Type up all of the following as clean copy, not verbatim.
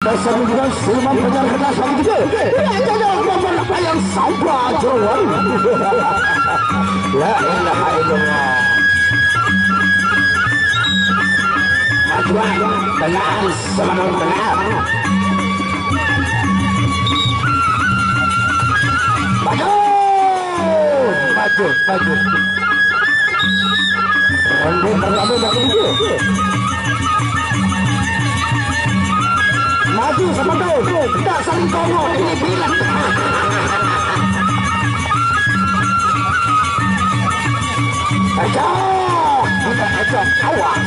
dengan siluman penjar keras lagi juga. Ini aja momen ayam sampah jawan. La ilaha illallah. Majuan dengan semangat benar. Maju, maju, maju. Ronde pertama dari itu. Maju sama kau, tidak saling tolong. Ini bilang. Ayo, kita ayo, awas.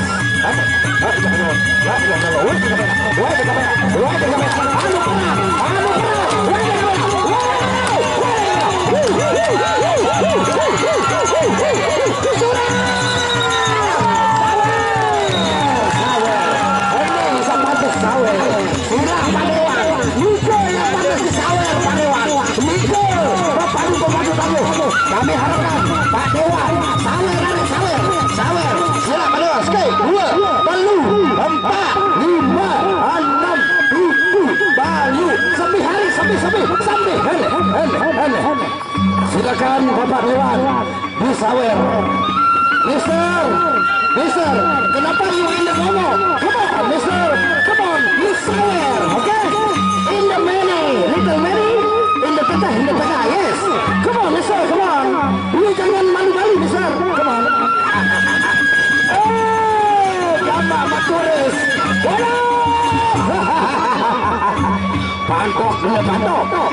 Kami harapkan Pak Dewa sawer siap Pak Dewa sekali 2 balu 4 5 6 7 balu sampai hari sampai silakan Bapak Dewan disawer. Mister kenapa you in the momo? Come on Mister, come on you sawer, okay? In the many little many in the tengah, yes. Come on, mister, come on. You jangan malu-malu, mister. Come on. Gamma Maturis. Pantok.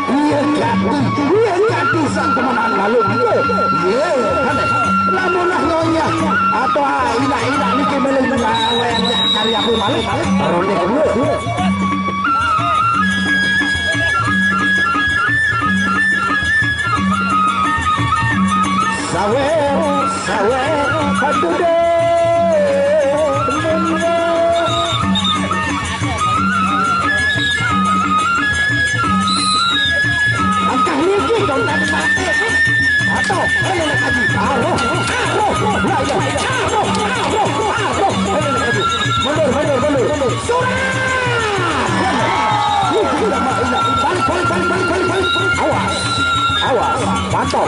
Iya ganti sang temenan lalu. Iya, kan? Lamunlah nyonya atau ila niki meleng lawan cari aku malu. Ronde kedua. Sawer, aduh deh. Angkah niki dong tadi mati. Atau, lagi. Mundur. Surah. Balik. Awas, pantau.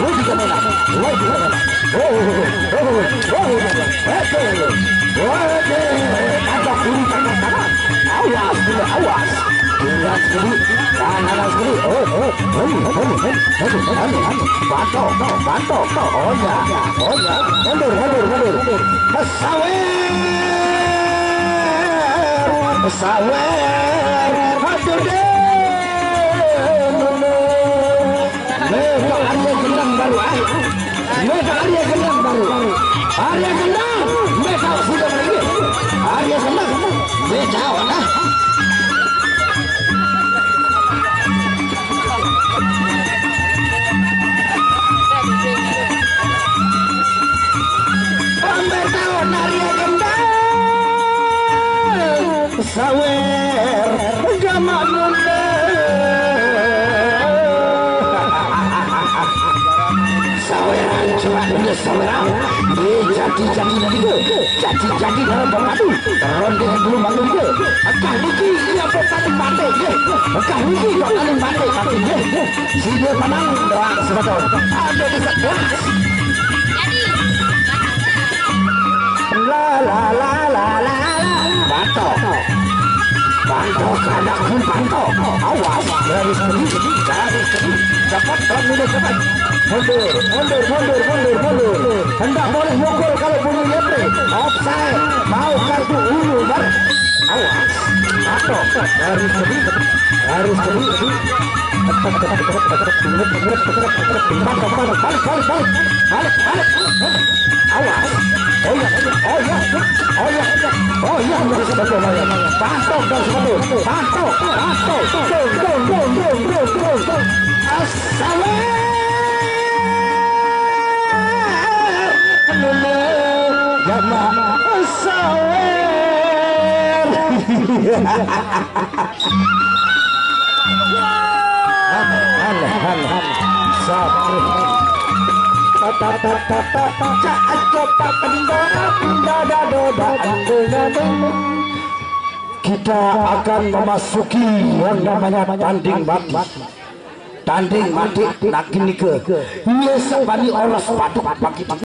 Woi juga mana? Ada kiri kanan. Awas. Lihat sekali, kanan sekali. Pantau. Oh ya. Mundur. Sawer. Aduh deh. Arya gendang baru. Arya gendang. Mereka sudah pergi. Arya gendang. Mereka mana? Pemberitahuan Arya gendang. Sawer. Jamak muda. Saweran jadi dalam pemadu ronde belum maklum ke akah niki ia paling mati akah niki paling mati si dia menang doang sebetul ada di sebelah la pantau kadang pantau awas dari sini dapat kamu cepat mundur hendak boleh mukul kalau bunyi lepe offside mau kartu ungu bar awas pantau dari sini balik awas oh iya pantau dan sepatu pantau kita akan memasuki yang namanya tanding mati. Tanding mati nak kini ke. Yes, bani oros patuk bagi